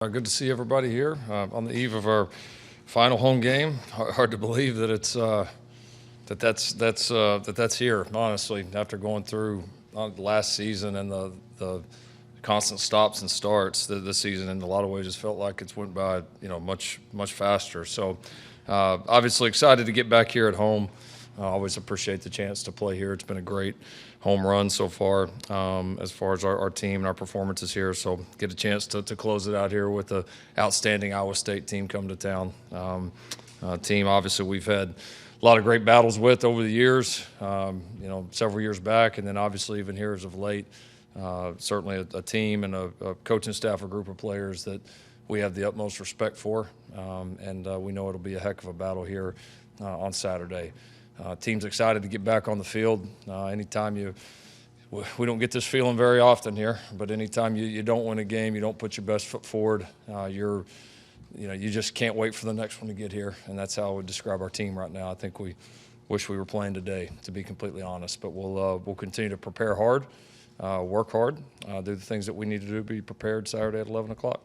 Good to see everybody here on the eve of our final home game. Hard to believe that that's here. Honestly, after going through the last season and the constant stops and starts, this season in a lot of ways just felt like it's went by much faster. So obviously excited to get back here at home. I always appreciate the chance to play here. It's been a great home run so far as our team and our performances here. So get a chance to close it out here with the outstanding Iowa State team come to town. Team obviously we've had a lot of great battles with over the years, several years back, and then obviously even here as of late. Certainly a team and a coaching staff, a group of players that we have the utmost respect for, and we know it'll be a heck of a battle here on Saturday. Team's excited to get back on the field. We don't get this feeling very often here, but anytime you don't win a game, you don't put your best foot forward, you just can't wait for the next one to get here, and that's how I would describe our team right now. I think we wish we were playing today, to be completely honest, but we'll continue to prepare hard, work hard, do the things that we need to do to be prepared Saturday at 11 o'clock.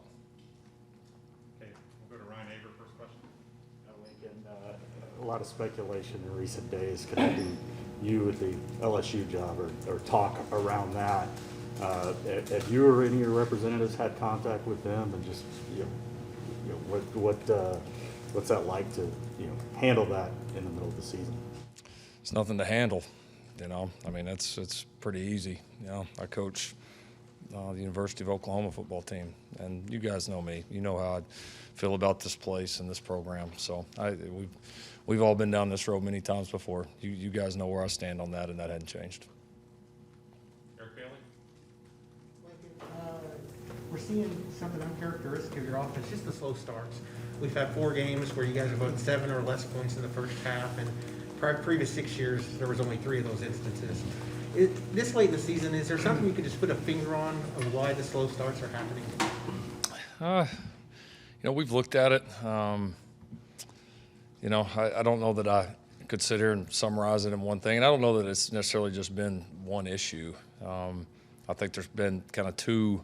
A lot of speculation in recent days connecting you with the LSU job or talk around that. Have you or any of your representatives had contact with them, and just what's that like to handle that in the middle of the season? It's nothing to handle, it's pretty easy. I coach the University of Oklahoma football team, and you guys know me. You know how I feel about this place and this program. So we've all been down this road many times before. You guys know where I stand on that, and that hadn't changed. Eric Bailey? We're seeing something uncharacteristic of your offense, just the slow starts. We've had 4 games where you guys have voted 7 or less points in the first half, and previous 6 years, there was only 3 of those instances. This late in the season, is there something you could just put a finger on of why the slow starts are happening? We've looked at it. I don't know that I could sit here and summarize it in one thing, and I don't know that it's necessarily just been one issue. I think there's been kind of 2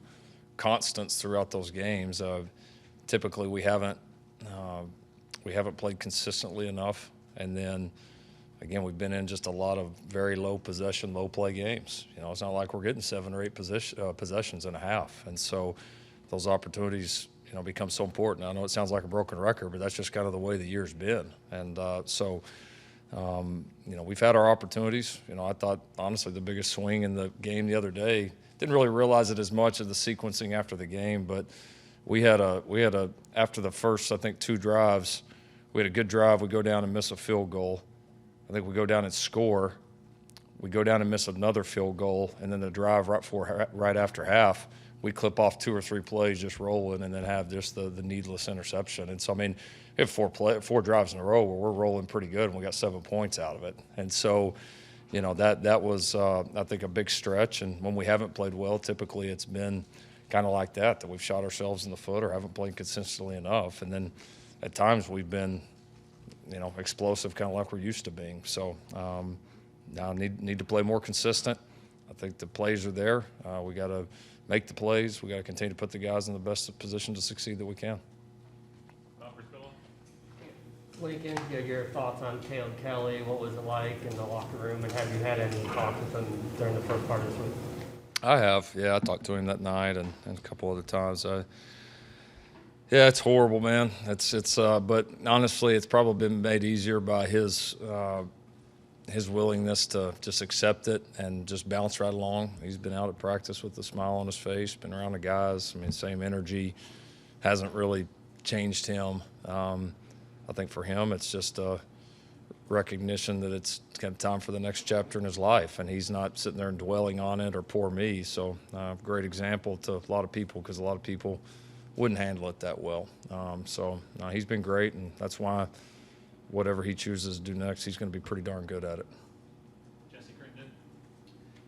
constants throughout those games. Typically, we haven't played consistently enough, and then again, we've been in just a lot of very low possession, low play games. It's not like we're getting 7 or 8 possessions in a half, and so those opportunities become so important. I know it sounds like a broken record, but that's just kind of the way the year's been. And we've had our opportunities. I thought, honestly, the biggest swing in the game the other day, didn't really realize it as much as the sequencing after the game, but we had after the first, I think, 2 drives, we had a good drive. We go down and miss a field goal. I think we go down and score. We go down and miss another field goal, and then the drive right after half, we clip off 2 or 3 plays just rolling, and then have just the needless interception. And so, we have 4 drives in a row where we're rolling pretty good, and we got 7 points out of it. And so, that was, I think, a big stretch. And when we haven't played well, typically it's been kind of like that we've shot ourselves in the foot or haven't played consistently enough. And then at times we've been, explosive, kind of like we're used to being. So now need to play more consistent. I think the plays are there. We got to make the plays. We got to continue to put the guys in the best position to succeed that we can. Lincoln, your thoughts on Caleb Kelly? What was it like in the locker room, and have you had any talk with him during the first part of this week? I have, yeah. I talked to him that night and a couple other times. Yeah, it's horrible, man. But honestly, it's probably been made easier by his willingness to just accept it and just bounce right along. He's been out at practice with a smile on his face, been around the guys. Same energy, hasn't really changed him. I think for him, it's just a recognition that it's kind of time for the next chapter in his life, and he's not sitting there and dwelling on it or poor me. So, great example to a lot of people, because a lot of people wouldn't handle it that well. He's been great, and that's why whatever he chooses to do next, he's going to be pretty darn good at it. Jesse Crittenden.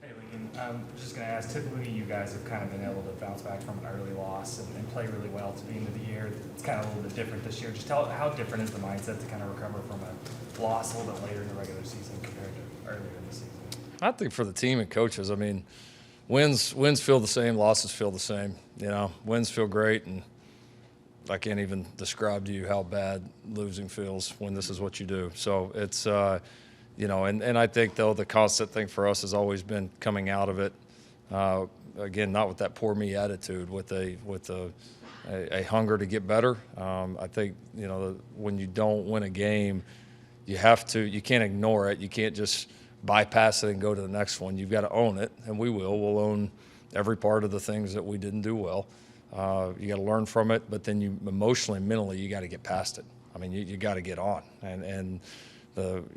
Hey, Lincoln. I'm just going to ask, typically you guys have kind of been able to bounce back from an early loss and play really well to the end of the year. It's kind of a little bit different this year. Just tell how different is the mindset to kind of recover from a loss a little bit later in the regular season compared to earlier in the season? I think for the team and coaches, wins feel the same, losses feel the same. Wins feel great, and I can't even describe to you how bad losing feels when this is what you do. So it's, and I think, though, the constant thing for us has always been coming out of it. Again, not with that poor me attitude, with a hunger to get better. I think, when you don't win a game, you can't ignore it. You can't just bypass it and go to the next one. You've got to own it, and we will. We'll own every part of the things that we didn't do well. You got to learn from it, but then you emotionally, mentally, you got to get past it. I mean, you got to get on. And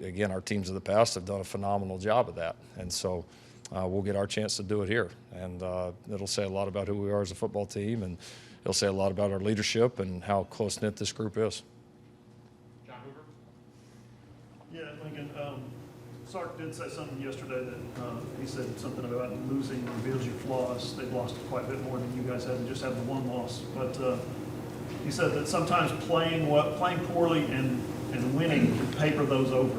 again, our teams of the past have done a phenomenal job of that. And so we'll get our chance to do it here. And it'll say a lot about who we are as a football team, and it'll say a lot about our leadership and how close-knit this group is. John Hoover? Yeah, Lincoln, Sark did say something yesterday that he said something about losing reveals your flaws. They've lost quite a bit more than you guys have, and just have the one loss. But he said that sometimes playing poorly and winning can paper those over.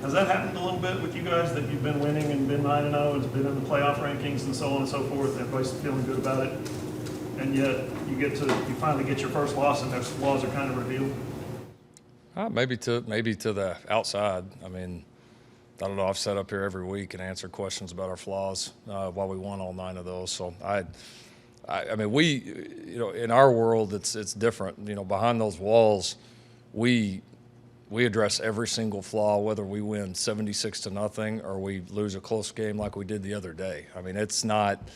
Has that happened a little bit with you guys, that you've been winning and been 9-0 and been in the playoff rankings and so on and so forth, and everybody's feeling good about it, and yet you finally get your first loss and those flaws are kind of revealed? Maybe to the outside. I mean, I don't know. I've sat up here every week and answered questions about our flaws while we won all 9 of those. So I mean, in our world, it's different. Behind those walls, we address every single flaw, whether we win 76-0 or we lose a close game like we did the other day. I mean, it's not.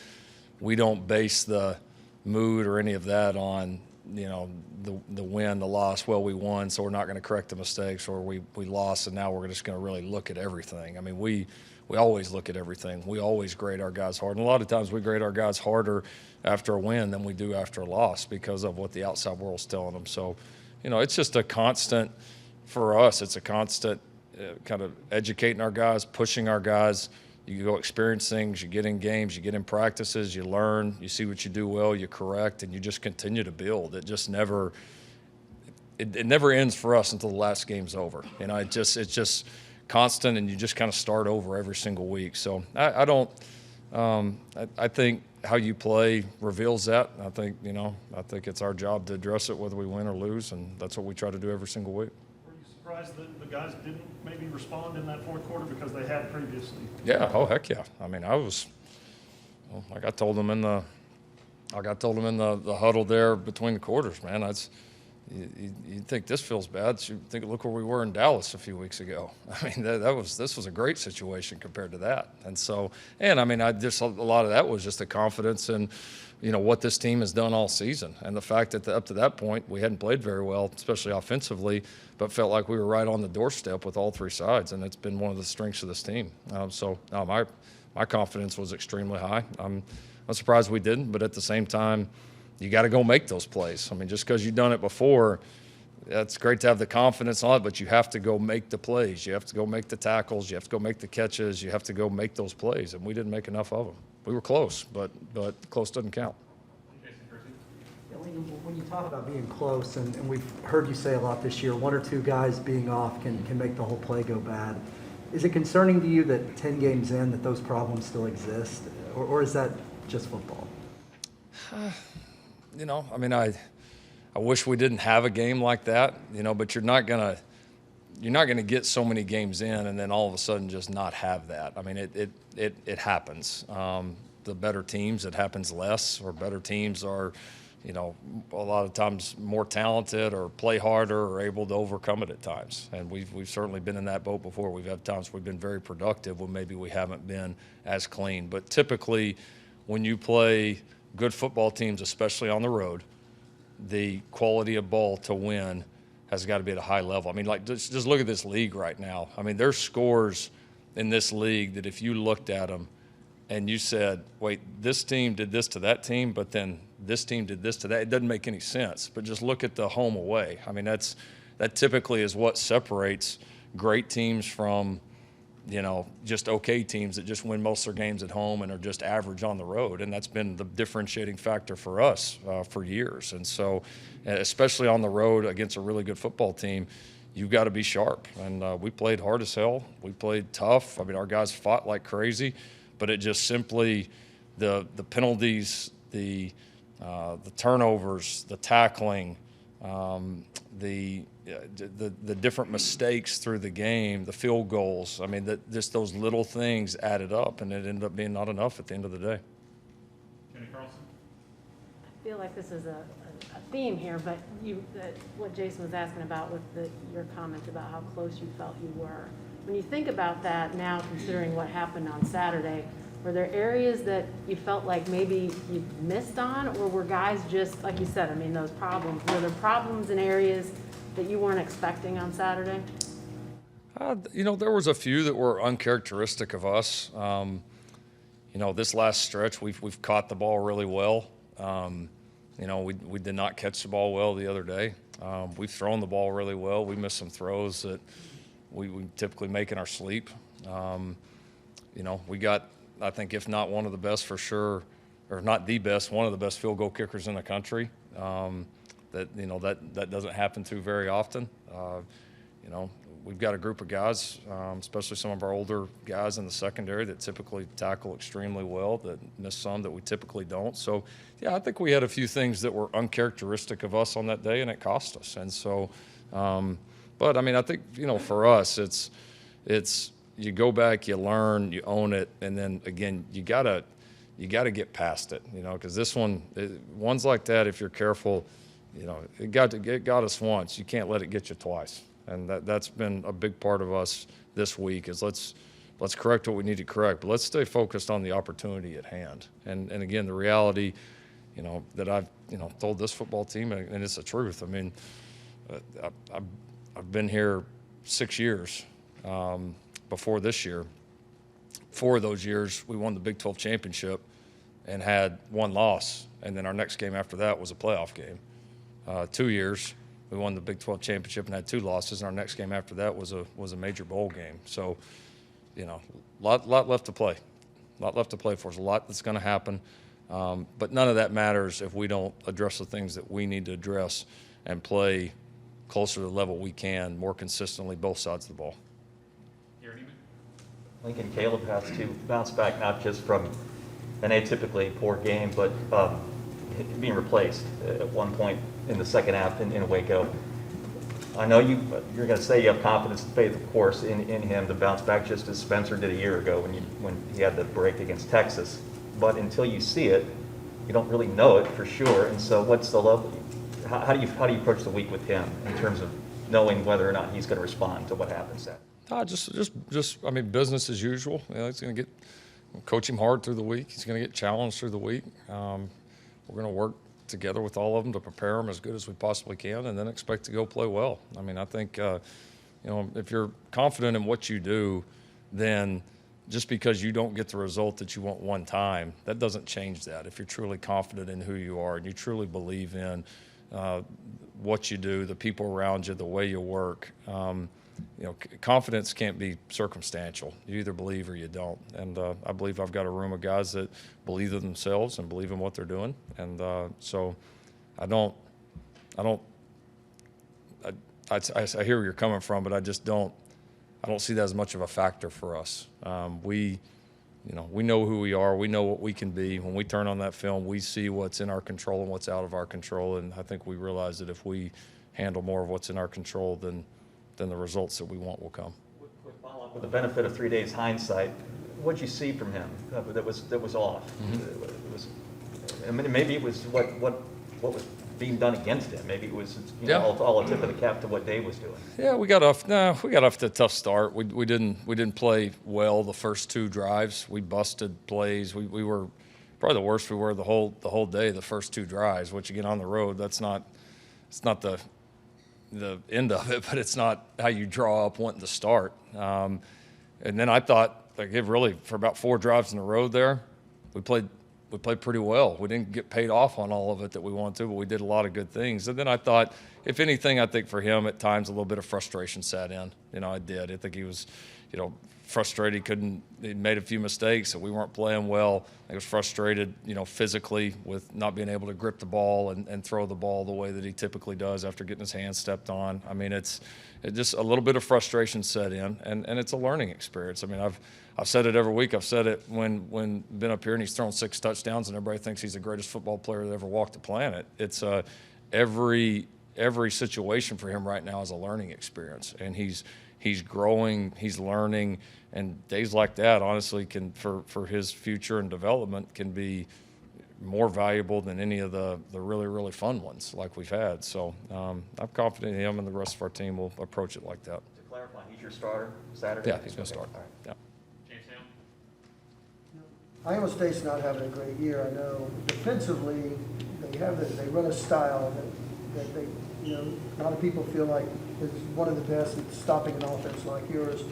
We don't base the mood or any of that on the win, the loss. Well, we won, so we're not going to correct the mistakes, or we lost, and now we're just going to really look at everything. I mean, we always look at everything. We always grade our guys hard, and a lot of times we grade our guys harder after a win than we do after a loss because of what the outside world's telling them. So, it's just a constant for us. It's a constant kind of educating our guys, pushing our guys. You go experience things, you get in games, you get in practices, you learn, you see what you do well, you correct, and you just continue to build. It just never it never ends for us until the last game's over. It's just constant, and you just kind of start over every single week. So I think how you play reveals that. I think it's our job to address it whether we win or lose, and that's what we try to do every single week. Were you surprised that the guys didn't maybe respond in that fourth quarter because they had previously? Yeah. Oh, heck yeah. I mean, like I told them in the huddle there between the quarters, man. You think this feels bad? You think, look where we were in Dallas a few weeks ago. I mean, this was a great situation compared to that. And so, I mean, a lot of that was just the confidence in, what this team has done all season, and the fact that up to that point we hadn't played very well, especially offensively, but felt like we were right on the doorstep with all three sides, and it's been one of the strengths of this team. My confidence was extremely high. I'm surprised we didn't, but at the same time, you got to go make those plays. I mean, just because you've done it before, that's great to have the confidence on it, but you have to go make the plays. You have to go make the tackles. You have to go make the catches. You have to go make those plays, and we didn't make enough of them. We were close, but close doesn't count. Yeah, when you talk about being close, and we've heard you say a lot this year, 1 or 2 guys being off can make the whole play go bad. Is it concerning to you that 10 games in that those problems still exist, or is that just football? I mean, I wish we didn't have a game like that, but you're not gonna get so many games in and then all of a sudden just not have that. I mean, it happens. The better teams, it happens less, or better teams are, a lot of times more talented or play harder or able to overcome it at times. And we've certainly been in that boat before. We've had times we've been very productive when maybe we haven't been as clean. But typically, when you play good football teams, especially on the road, the quality of ball to win has got to be at a high level. I mean, like, just look at this league right now. I mean, there's scores in this league that if you looked at them and you said, wait, this team did this to that team, but then this team did this to that, it doesn't make any sense. But just look at the home away. I mean, that typically is what separates great teams from, just okay teams that just win most of their games at home and are just average on the road. And that's been the differentiating factor for us for years. And so, especially on the road against a really good football team, you've got to be sharp. And we played hard as hell. We played tough. I mean, our guys fought like crazy, but it just simply, the penalties, the the turnovers, the tackling, the different mistakes through the game, the field goals. I mean, just those little things added up, and it ended up being not enough at the end of the day. Kenny Carlson? I feel like this is a theme here, but what Jason was asking about with your comment about how close you felt you were. When you think about that now, considering what happened on Saturday, were there areas that you felt like maybe you missed on, or were guys just, like you said, I mean, those problems, were there problems in areas that you weren't expecting on Saturday? There was a few that were uncharacteristic of us. This last stretch, we've caught the ball really well. We did not catch the ball well the other day. We've thrown the ball really well. We missed some throws that we typically make in our sleep. We got, I think, if not one of the best for sure, or not the best, one of the best field goal kickers in the country. That doesn't happen too very often. We've got a group of guys, especially some of our older guys in the secondary, that typically tackle extremely well, that miss some that we typically don't. So, yeah, I think we had a few things that were uncharacteristic of us on that day, and it cost us. And so, but I mean, I think, for us, it's you go back, you learn, you own it, and then again, you gotta get past it, because this ones like that, if you're careful, it got us once. You can't let it get you twice. And that's been a big part of us this week is let's correct what we need to correct, but let's stay focused on the opportunity at hand. And again, the reality, that I've told this football team, and it's the truth. I mean, I've been here 6 years before this year. 4 of those years, we won the Big 12 championship and had 1 loss, and then our next game after that was a playoff game. 2 years. We won the Big 12 championship and had 2 losses, and our next game after that was a major bowl game. So, lot left to play. A lot left to play for us. A lot that's going to happen. But none of that matters if we don't address the things that we need to address and play closer to the level we can more consistently both sides of the ball. Lincoln Caleb has to bounce back not just from an atypically poor game, but being replaced at one point in the second half in Waco. I know you're going to say you have confidence and faith, of course, in him to bounce back just as Spencer did a year ago when he had the break against Texas. But until you see it, you don't really know it for sure. And so what's the level? How do you approach the week with him in terms of knowing whether or not he's going to respond to what happens then? I mean, business as usual. He's going to coach him hard through the week. He's going to get challenged through the week. We're going to work together with all of them to prepare them as good as we possibly can, and then expect to go play well. I mean, I think, if you're confident in what you do, then just because you don't get the result that you want one time, that doesn't change that. If you're truly confident in who you are and you truly believe in what you do, the people around you, the way you work, confidence can't be circumstantial. You either believe or you don't. And I believe I've got a room of guys that believe in themselves and believe in what they're doing. And so I hear where you're coming from, but I don't see that as much of a factor for us. We know who we are. We know what we can be. When we turn on that film, we see what's in our control and what's out of our control. And I think we realize that if we handle more of what's in our control, then the results that we want will come. Quick follow-up. With the benefit of 3 days hindsight, what did you see from him that was off? Maybe it was what was being done against him. Maybe it was all a tip of the cap to what Dave was doing. Yeah, we got off to a tough start. We didn't play well the first 2 drives. We busted plays. We were probably the worst we were the whole day. The first 2 drives, which again on the road, it's not the end of it, but it's not how you draw up wanting to start. And then I thought, really for about 4 drives in a row there, we played pretty well. We didn't get paid off on all of it that we wanted to, but we did a lot of good things. And then I thought, if anything, I think for him at times a little bit of frustration sat in. I did. I think he was, frustrated he made a few mistakes, that we weren't playing well. He was frustrated, physically with not being able to grip the ball and throw the ball the way that he typically does after getting his hands stepped on. I mean, it's just a little bit of frustration set in, and it's a learning experience. I mean, I've said it every week. I've said it when been up here and he's thrown 6 touchdowns and everybody thinks he's the greatest football player that ever walked the planet. It's every situation for him right now is a learning experience, and he's growing, he's learning, and days like that, honestly, can for his future and development can be more valuable than any of the really, really fun ones like we've had. So I'm confident him and the rest of our team will approach it like that. To clarify, he's your starter Saturday? Yeah, he's going to start. All right. Yeah. Iowa State's not having a great year, I know. Defensively, they run a style that they, a lot of people feel like is one of the best at stopping an offense like yours.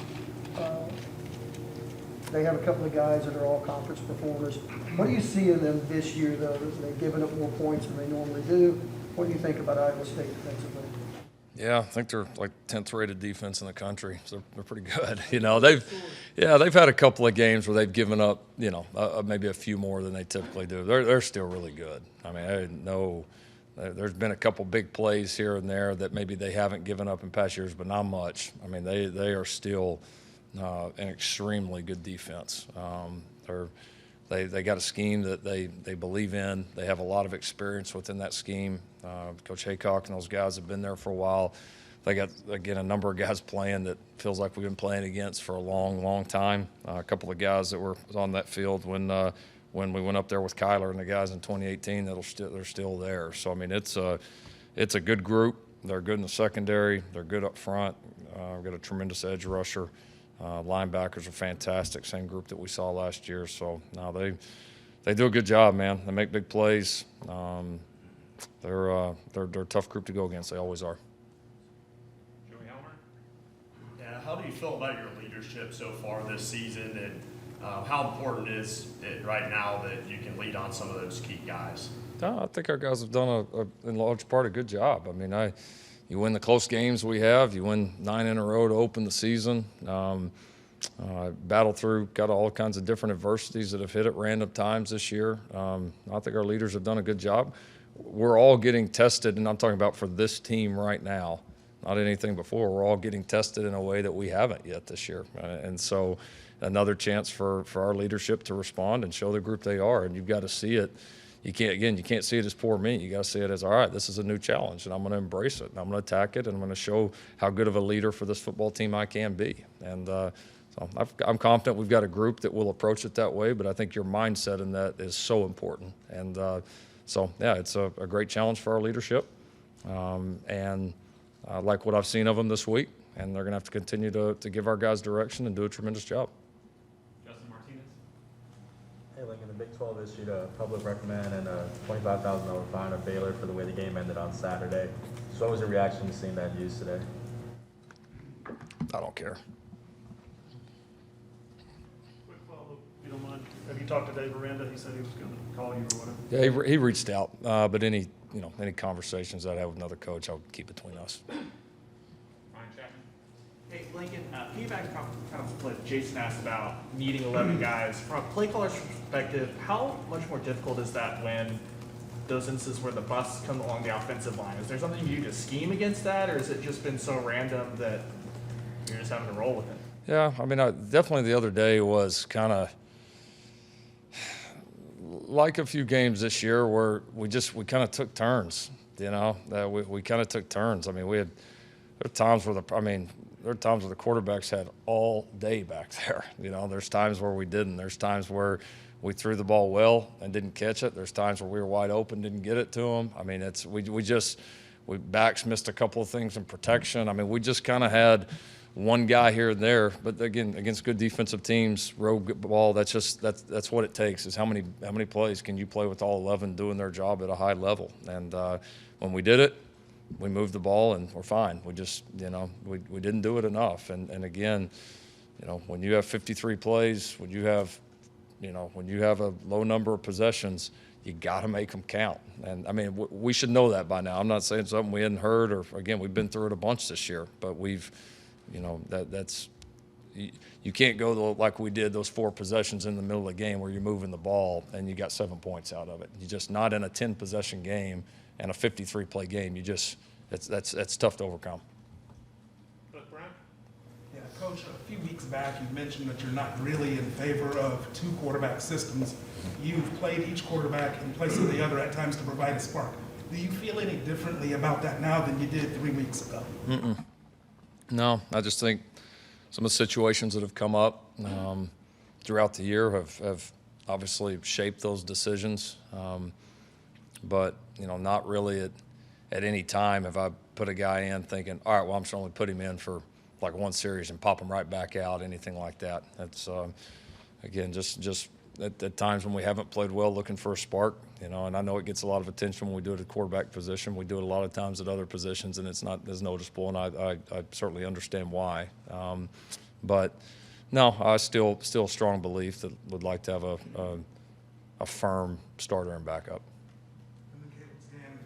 They have a couple of guys that are all conference performers. What do you see in them this year, though? They've given up more points than they normally do. What do you think about Iowa State defensively? Yeah, I think they're like 10th rated defense in the country. So they're pretty good. They've had a couple of games where they've given up, maybe a few more than they typically do. They're still really good. I mean, I know there's been a couple big plays here and there that maybe they haven't given up in past years, but not much. I mean, they are still an extremely good defense. They got a scheme that they believe in. They have a lot of experience within that scheme. Coach Haycock and those guys have been there for a while. They got, again, a number of guys playing that feels like we've been playing against for a long, long time. A couple of guys that were on that field when we went up there with Kyler and the guys in 2018 they're still there. So, I mean, it's a good group. They're good in the secondary. They're good up front. We've got a tremendous edge rusher. Linebackers are fantastic, same group that we saw last year. So, no, they do a good job, man. They make big plays. They're a tough group to go against. They always are. Yeah, how do you feel about your leadership so far this season, and how important is it right now that you can lead on some of those key guys? No, I think our guys have done in large part a good job. I mean, you win the close games we have. You win 9 in a row to open the season. Battle through, got all kinds of different adversities that have hit at random times this year. I think our leaders have done a good job. We're all getting tested, and I'm talking about for this team right now, not anything before. We're all getting tested in a way that we haven't yet this year. And so another chance for our leadership to respond and show the group they are. And you've got to see it. You can't see it as poor me. You got to see it as, all right, this is a new challenge, and I'm going to embrace it, and I'm going to attack it, and I'm going to show how good of a leader for this football team I can be. And so I'm confident we've got a group that will approach it that way, but I think your mindset in that is so important. And it's a great challenge for our leadership. And I like what I've seen of them this week, and they're going to have to continue to give our guys direction and do a tremendous job. Hey, Lincoln, the Big 12 issued a public reprimand and a $25,000 fine of Baylor for the way the game ended on Saturday. So what was your reaction to seeing that news today? I don't care. Quick follow-up, if you don't mind. Have you talked to Dave Aranda? He said he was going to call you or whatever. Yeah, he reached out, but any conversations I'd have with another coach, I would keep between us. Hey, Lincoln, feedback kind of what Jason asked about needing 11 guys. From a play caller's perspective, how much more difficult is that when those instances where the busts come along the offensive line? Is there something you do to scheme against that, or has it just been so random that you're just having to roll with it? Yeah, I mean, definitely the other day was kind of like a few games this year where we kind of took turns, we kind of took turns. I mean, there are times where the quarterbacks had all day back there. There's times where we didn't. There's times where we threw the ball well and didn't catch it. There's times where we were wide open, didn't get it to them. I mean, we backs missed a couple of things in protection. I mean, we just kind of had one guy here and there. But again, against good defensive teams, rogue ball, that's what it takes. Is how many plays can you play with all 11 doing their job at a high level? And when we did it, we moved the ball and we're fine. We just, we didn't do it enough. And again, when you have 53 plays, when you have a low number of possessions, you got to make them count. And I mean, we should know that by now. I'm not saying something we hadn't heard, or again, we've been through it a bunch this year, but we've, you can't go like we did those 4 possessions in the middle of the game where you're moving the ball and you got 7 points out of it. You're just not in a 10-possession game and a 53-play game. That's tough to overcome. Yeah, Coach, a few weeks back you mentioned that you're not really in favor of 2 quarterback systems. You've played each quarterback in place of the other at times to provide a spark. Do you feel any differently about that now than you did 3 weeks ago? No, I just think some of the situations that have come up throughout the year have obviously shaped those decisions. But, not really at any time have I put a guy in thinking, all right, well, I'm just only put him in for like 1 series and pop him right back out, anything like that. That's, again, just at times when we haven't played well, looking for a spark, and I know it gets a lot of attention when we do it at the quarterback position. We do it a lot of times at other positions, and it's not as noticeable, and I certainly understand why. But no, I still a strong belief that would like to have a firm starter and backup. And the kid's hand,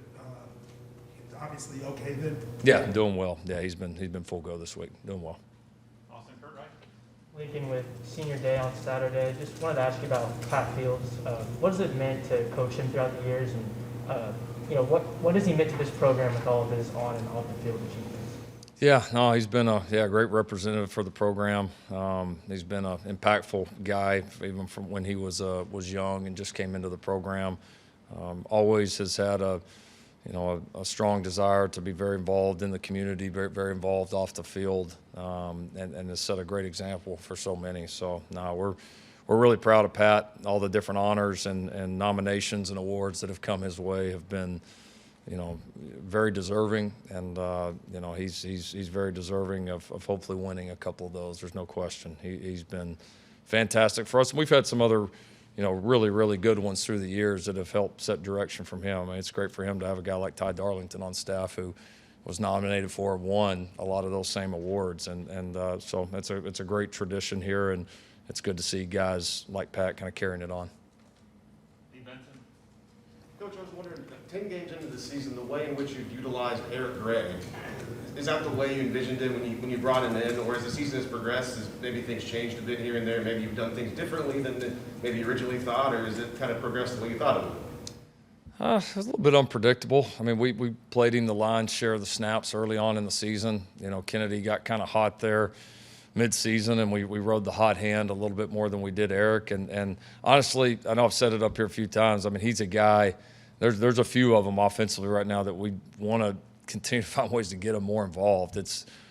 obviously okay then? Yeah, doing well. Yeah, he's been full go this week, doing well. Lincoln, with senior day on Saturday, just wanted to ask you about Pat Fields. What has it meant to coach him throughout the years, and what has he meant to this program with all of his on and off the field achievements? Yeah, no, he's been a great representative for the program. He's been an impactful guy even from when he was young and just came into the program. Always has had a strong desire to be very involved in the community, very, very involved off the field, and has set a great example for so many. So, no, we're really proud of Pat. All the different honors and nominations and awards that have come his way have been, very deserving, and he's very deserving of hopefully winning a couple of those. There's no question. He's been fantastic for us. And we've had some other really, really good ones through the years that have helped set direction from him. I mean, it's great for him to have a guy like Ty Darlington on staff who was nominated for and won a lot of those same awards. And so it's a great tradition here, and it's good to see guys like Pat kind of carrying it on. Coach, I was wondering, 10 games into the season, the way in which you've utilized Eric Gray, is that the way you envisioned it when you brought him in, or as the season has progressed, has maybe things changed a bit here and there, maybe you've done things differently than maybe you originally thought, or is it kind of progressed the way you thought it would? It was a little bit unpredictable. I mean, we played him the lion's share of the snaps early on in the season. Kennedy got kind of hot there mid-season, and we rode the hot hand a little bit more than we did Eric. And honestly, I know I've said it up here a few times. I mean, he's a guy. There's a few of them offensively right now that we want to continue to find ways to get him more involved.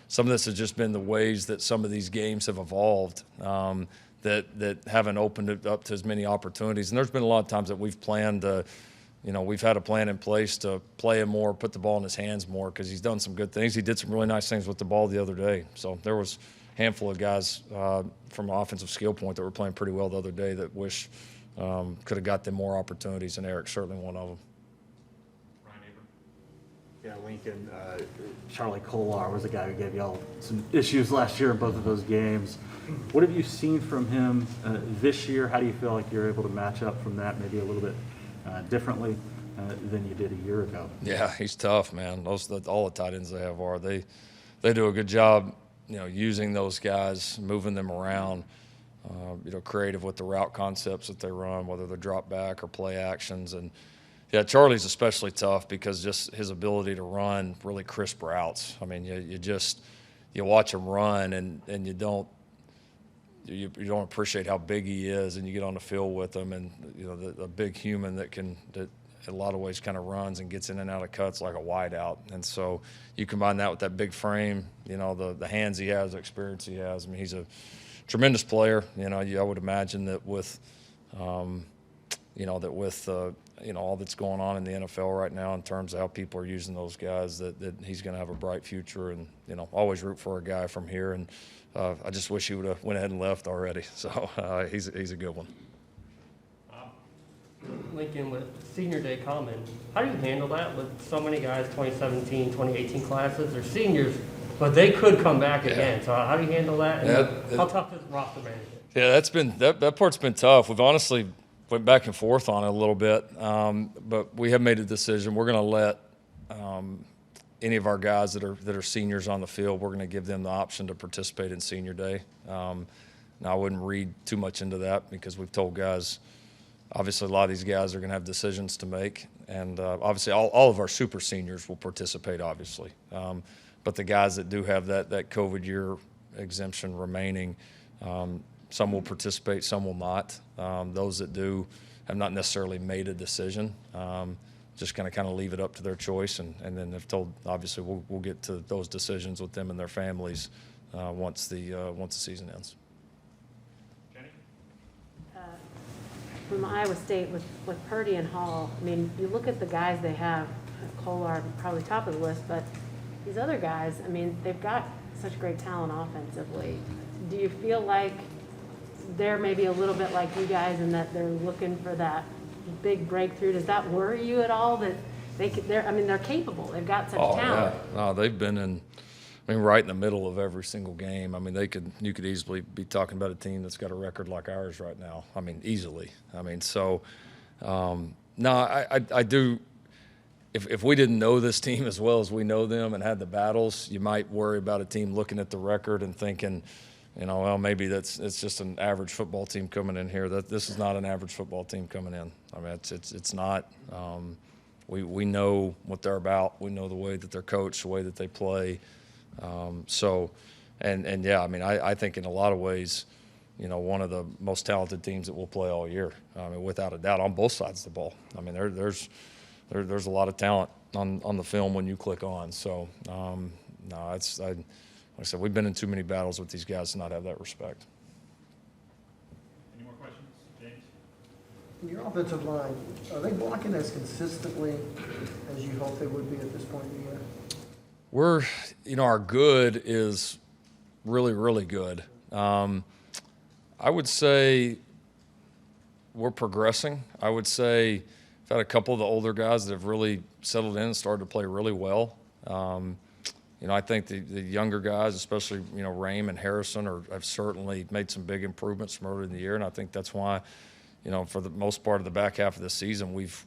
Some of this has just been the ways that some of these games have evolved that haven't opened it up to as many opportunities. And there's been a lot of times that we've planned to, we've had a plan in place to play him more, put the ball in his hands more, because he's done some good things. He did some really nice things with the ball the other day. So there was a handful of guys from an offensive skill point that were playing pretty well the other day that wish could have got them more opportunities, and Eric's certainly one of them. Yeah, Lincoln, Charlie Kolar was a guy who gave y'all some issues last year in both of those games. What have you seen from him this year? How do you feel like you're able to match up from that maybe a little bit differently than you did a year ago? Yeah, he's tough, man. All the tight ends they have are. They do a good job, using those guys, moving them around, creative with the route concepts that they run, whether they're drop back or play actions. And yeah, Charlie's especially tough because just his ability to run really crisp routes. I mean, you watch him run and you don't appreciate how big he is, and you get on the field with him, and the big human that in a lot of ways kind of runs and gets in and out of cuts like a wideout. And so you combine that with that big frame, the hands he has, the experience he has. I mean, he's a tremendous player. I would imagine that with all that's going on in the NFL right now in terms of how people are using those guys, that he's going to have a bright future. And always root for a guy from here. And I just wish he would have went ahead and left already. So he's a good one. Lincoln, with senior day coming, how do you handle that with so many guys, 2017, 2018 classes, they're seniors, but they could come back again. So how do you handle that? And how tough is roster management? Yeah, that part's been tough. We've honestly went back and forth on it a little bit, but we have made a decision. We're going to let any of our guys that are seniors on the field, we're going to give them the option to participate in senior day. Now, I wouldn't read too much into that because we've told guys, obviously a lot of these guys are going to have decisions to make, and obviously all of our super seniors will participate, obviously. But the guys that do have that COVID year exemption remaining, some will participate, some will not. Those that do have not necessarily made a decision. Just going to kind of leave it up to their choice, and then they've told, obviously we'll get to those decisions with them and their families once the season ends. From Iowa State with Purdy and Hall, I mean, you look at the guys they have, Kolar probably top of the list, but these other guys, I mean, they've got such great talent offensively. Do you feel like they're maybe a little bit like you guys in that they're looking for that big breakthrough? Could that worry you at all that they're capable, they've got such talent? Yeah. No, they've been right in the middle of every single game. I mean, you could easily be talking about a team that's got a record like ours right now. I mean, easily. I mean, so no, I do. If we didn't know this team as well as we know them and had the battles, you might worry about a team looking at the record and thinking, well, maybe it's just an average football team coming in here. This is not an average football team coming in. I mean, it's not. We know what they're about. We know the way that they're coached, the way that they play. Yeah, I mean, I think in a lot of ways, one of the most talented teams that we'll play all year. I mean, without a doubt, on both sides of the ball. I mean, there's a lot of talent on the film when you click on. So, no, like I said, we've been in too many battles with these guys to not have that respect. Any more questions? James? In your offensive line, are they blocking as consistently as you hope they would be at this point in the year? Our good is really, really good. I would say we're progressing. I would say I've had a couple of the older guys that have really settled in and started to play really well. I think the younger guys, especially, Rame and Harrison, have certainly made some big improvements from earlier in the year, and I think that's why, for the most part of the back half of the season, we've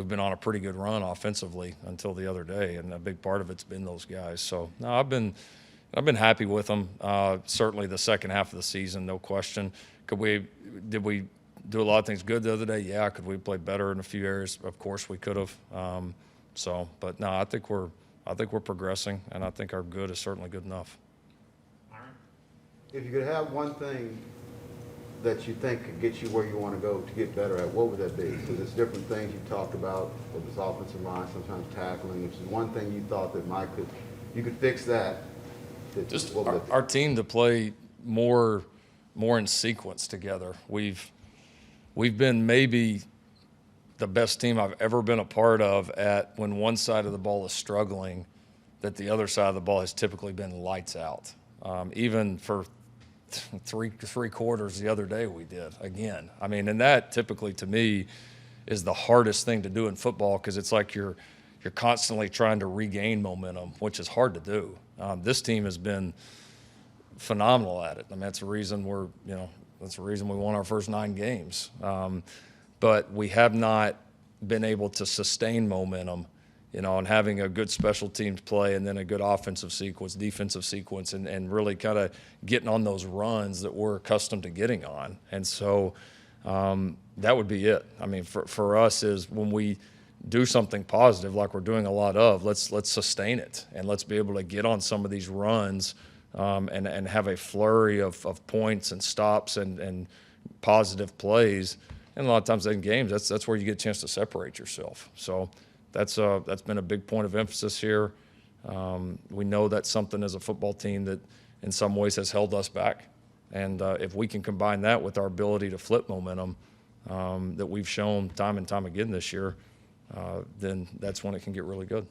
been on a pretty good run offensively until the other day, and a big part of it's been those guys. So, no, I've been happy with them. Certainly the second half of the season, no question. Did we do a lot of things good the other day? Yeah. Could we play better in a few areas? Of course we could have. But no, I think we're progressing, and I think our good is certainly good enough. If you could have one thing that you think could get you where you want to go to get better at, what would that be? Because there's different things you talked about with this offensive line, sometimes tackling, which is one thing you thought that you could fix that. Just our team to play more in sequence together. We've been maybe the best team I've ever been a part of at when one side of the ball is struggling, that the other side of the ball has typically been lights out. Even for three quarters the other day we did again. I mean, and that typically to me is the hardest thing to do in football, because it's like you're constantly trying to regain momentum, which is hard to do. This team has been phenomenal at it. I mean, that's the reason we won our first 9 games. But we have not been able to sustain momentum, and having a good special teams play and then a good offensive sequence, defensive sequence, and really kind of getting on those runs that we're accustomed to getting on. And so that would be it. I mean, for us is when we do something positive like we're doing a lot of, let's sustain it, and let's be able to get on some of these runs and have a flurry of points and stops and positive plays. And a lot of times in games, that's where you get a chance to separate yourself. So that's been a big point of emphasis here. We know that's something as a football team that in some ways has held us back. And if we can combine that with our ability to flip momentum that we've shown time and time again this year, then that's when it can get really good.